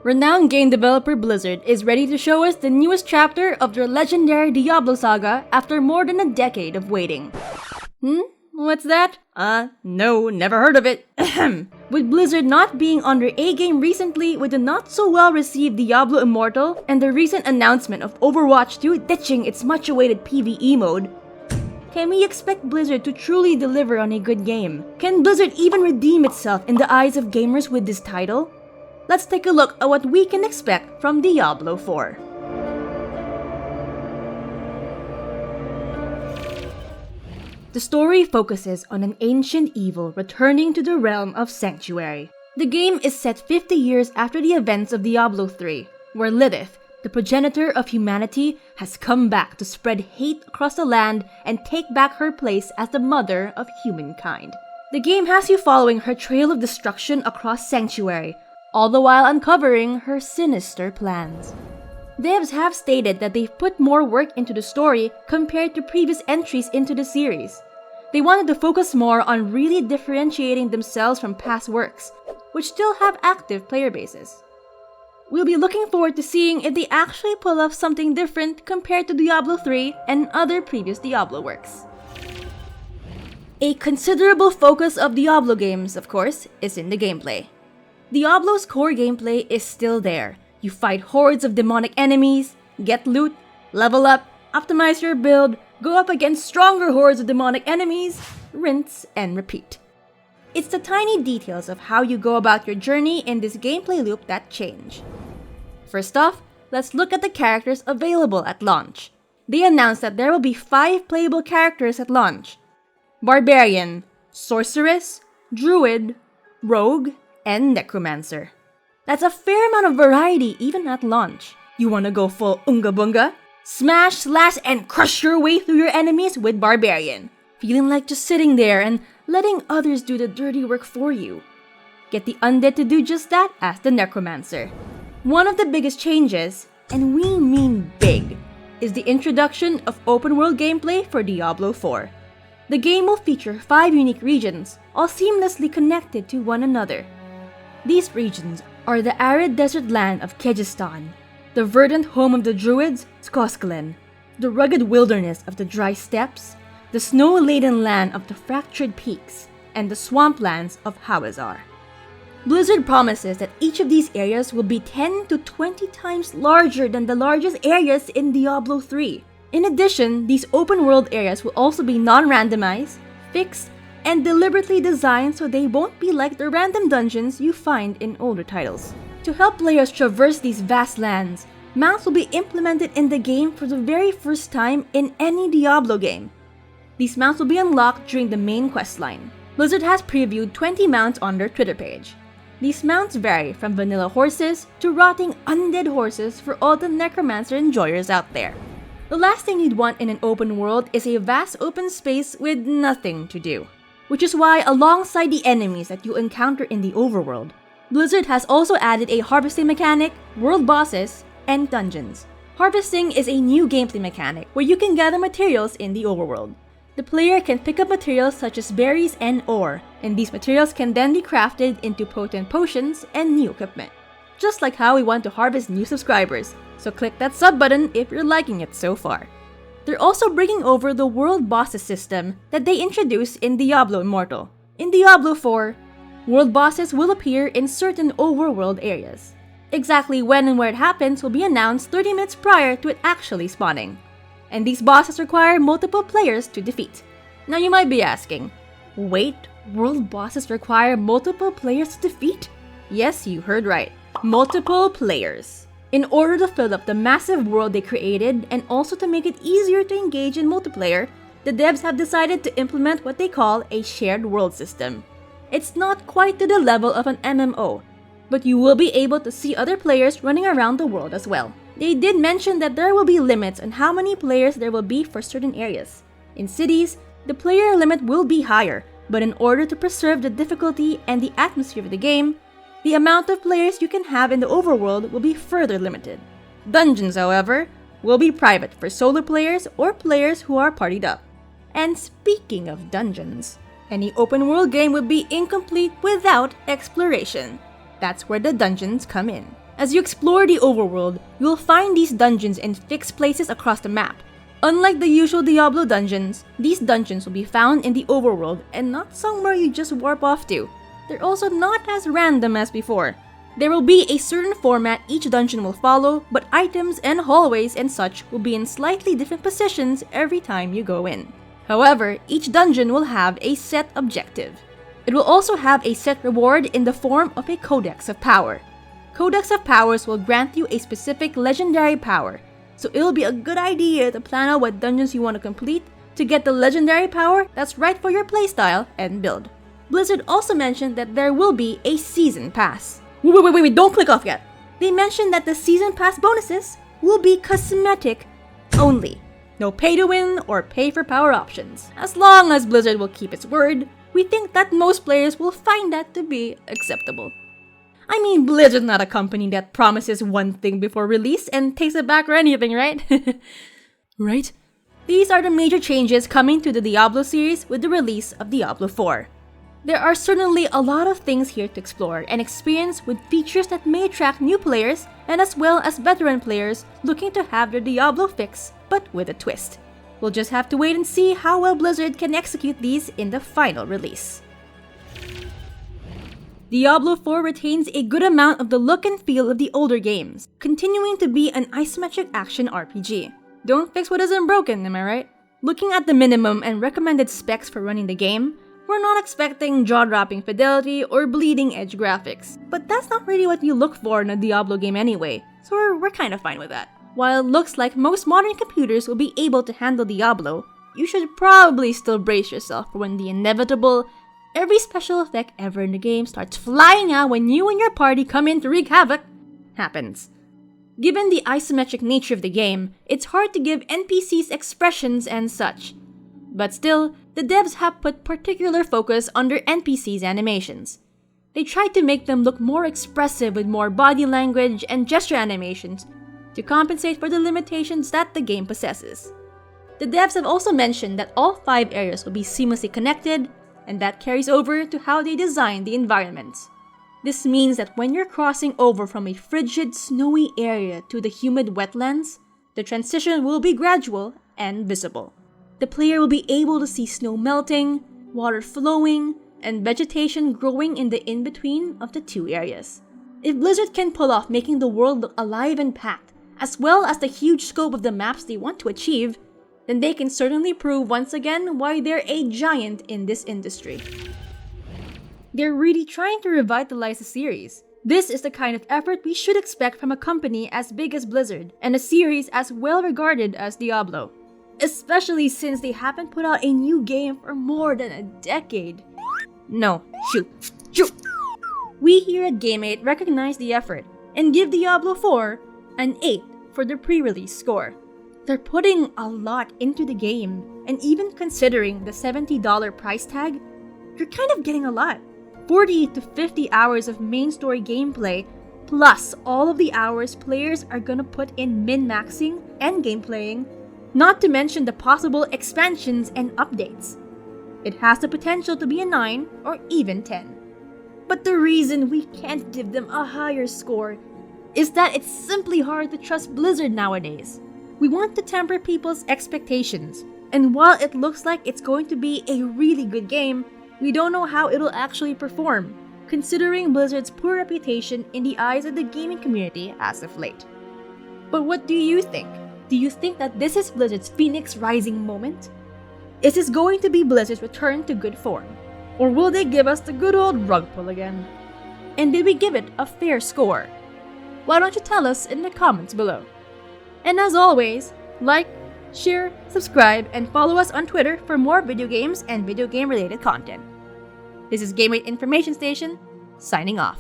Renowned game developer Blizzard is ready to show us the newest chapter of their legendary Diablo saga after more than a decade of waiting. What's that? No, never heard of it. With Blizzard not being on their A-game recently with the not-so-well-received Diablo Immortal and the recent announcement of Overwatch 2 ditching its much-awaited PvE mode, can we expect Blizzard to truly deliver on a good game? Can Blizzard even redeem itself in the eyes of gamers with this title? Let's take a look at what we can expect from Diablo 4. The story focuses on an ancient evil returning to the realm of Sanctuary. The game is set 50 years after the events of Diablo 3, where Lilith, the progenitor of humanity, has come back to spread hate across the land and take back her place as the mother of humankind. The game has you following her trail of destruction across Sanctuary, all the while uncovering her sinister plans. Devs have stated that they've put more work into the story compared to previous entries into the series. They wanted to focus more on really differentiating themselves from past works, which still have active player bases. We'll be looking forward to seeing if they actually pull off something different compared to Diablo 3 and other previous Diablo works. A considerable focus of Diablo games, of course, is in the gameplay. Diablo's core gameplay is still there. You fight hordes of demonic enemies, get loot, level up, optimize your build, go up against stronger hordes of demonic enemies, rinse and repeat. It's the tiny details of how you go about your journey in this gameplay loop that change. First off, let's look at the characters available at launch. They announced that there will be 5 playable characters at launch: Barbarian, Sorceress, Druid, Rogue, and Necromancer. That's a fair amount of variety even at launch. You wanna go full Unga Bunga? Smash, slash, and crush your way through your enemies with Barbarian, feeling like just sitting there and letting others do the dirty work for you. Get the undead to do just that as the Necromancer. One of the biggest changes, and we mean big, is the introduction of open-world gameplay for Diablo 4. The game will feature 5 unique regions, all seamlessly connected to one another. These regions are the arid desert land of Kyrgyzstan, the verdant home of the Druids, Skoskelen, the rugged wilderness of the dry steppes, the snow-laden land of the fractured peaks, and the swamplands of Hawazar. Blizzard promises that each of these areas will be 10 to 20 times larger than the largest areas in Diablo 3. In addition, these open-world areas will also be non-randomized, fixed, and deliberately designed so they won't be like the random dungeons you find in older titles. To help players traverse these vast lands, mounts will be implemented in the game for the very first time in any Diablo game. These mounts will be unlocked during the main questline. Blizzard has previewed 20 mounts on their Twitter page. These mounts vary from vanilla horses to rotting undead horses for all the Necromancer enjoyers out there. The last thing you'd want in an open world is a vast open space with nothing to do. Which is why, alongside the enemies that you encounter in the overworld, Blizzard has also added a harvesting mechanic, world bosses, and dungeons. Harvesting is a new gameplay mechanic where you can gather materials in the overworld. The player can pick up materials such as berries and ore, and these materials can then be crafted into potent potions and new equipment. Just like how we want to harvest new subscribers, so click that sub button if you're liking it so far. They're also bringing over the world bosses system that they introduced in Diablo Immortal. In Diablo 4, world bosses will appear in certain overworld areas. Exactly when and where it happens will be announced 30 minutes prior to it actually spawning. And these bosses require multiple players to defeat. Now you might be asking, wait, world bosses require multiple players to defeat? Yes, you heard right. Multiple players. In order to fill up the massive world they created and also to make it easier to engage in multiplayer, the devs have decided to implement what they call a shared world system. It's not quite to the level of an MMO, but you will be able to see other players running around the world as well. They did mention that there will be limits on how many players there will be for certain areas. In cities, the player limit will be higher, but in order to preserve the difficulty and the atmosphere of the game, the amount of players you can have in the overworld will be further limited. Dungeons, however, will be private for solo players or players who are partied up. And speaking of dungeons, any open world game would be incomplete without exploration. That's where the dungeons come in. As you explore the overworld, you'll find these dungeons in fixed places across the map. Unlike the usual Diablo dungeons, these dungeons will be found in the overworld and not somewhere you just warp off to. They're also not as random as before. There will be a certain format each dungeon will follow, but items and hallways and such will be in slightly different positions every time you go in. However, each dungeon will have a set objective. It will also have a set reward in the form of a Codex of Power. Codex of Powers will grant you a specific legendary power, so it'll be a good idea to plan out what dungeons you want to complete to get the legendary power that's right for your playstyle and build. Blizzard also mentioned that there will be a Season Pass. Wait, don't click off yet! They mentioned that the Season Pass bonuses will be cosmetic only. No pay to win or pay for power options. As long as Blizzard will keep its word, we think that most players will find that to be acceptable. I mean, Blizzard's not a company that promises one thing before release and takes it back or anything, right? Right? These are the major changes coming to the Diablo series with the release of Diablo 4. There are certainly a lot of things here to explore and experience with features that may attract new players and as well as veteran players looking to have their Diablo fix, but with a twist. We'll just have to wait and see how well Blizzard can execute these in the final release. Diablo 4 retains a good amount of the look and feel of the older games, continuing to be an isometric action RPG. Don't fix what isn't broken, am I right? Looking at the minimum and recommended specs for running the game, we're not expecting jaw-dropping fidelity or bleeding-edge graphics. But that's not really what you look for in a Diablo game anyway, so we're kind of fine with that. While it looks like most modern computers will be able to handle Diablo, you should probably still brace yourself for when the inevitable every special effect ever in the game starts flying out when you and your party come in to wreak havoc happens. Given the isometric nature of the game, it's hard to give NPCs expressions and such. But still, the devs have put particular focus on their NPCs' animations. They tried to make them look more expressive with more body language and gesture animations to compensate for the limitations that the game possesses. The devs have also mentioned that all 5 areas will be seamlessly connected, and that carries over to how they design the environments. This means that when you're crossing over from a frigid, snowy area to the humid wetlands, the transition will be gradual and visible. The player will be able to see snow melting, water flowing, and vegetation growing in the in-between of the 2 areas. If Blizzard can pull off making the world look alive and packed, as well as the huge scope of the maps they want to achieve, then they can certainly prove once again why they're a giant in this industry. They're really trying to revitalize the series. This is the kind of effort we should expect from a company as big as Blizzard, and a series as well regarded as Diablo. Especially since they haven't put out a new game for more than a decade. No, shoot. We here at Game8 recognize the effort, and give Diablo 4 an 8 for the pre-release score. They're putting a lot into the game, and even considering the $70 price tag, you're kind of getting a lot. 40 to 50 hours of main story gameplay, plus all of the hours players are gonna put in min-maxing and gameplaying, not to mention the possible expansions and updates. It has the potential to be a 9 or even 10. But the reason we can't give them a higher score is that it's simply hard to trust Blizzard nowadays. We want to temper people's expectations, and while it looks like it's going to be a really good game, we don't know how it'll actually perform, considering Blizzard's poor reputation in the eyes of the gaming community as of late. But what do you think? Do you think that this is Blizzard's Phoenix Rising moment? Is this going to be Blizzard's return to good form? Or will they give us the good old rug pull again? And did we give it a fair score? Why don't you tell us in the comments below? And as always, like, share, subscribe, and follow us on Twitter for more video games and video game related content. This is Game8 Information Station, signing off.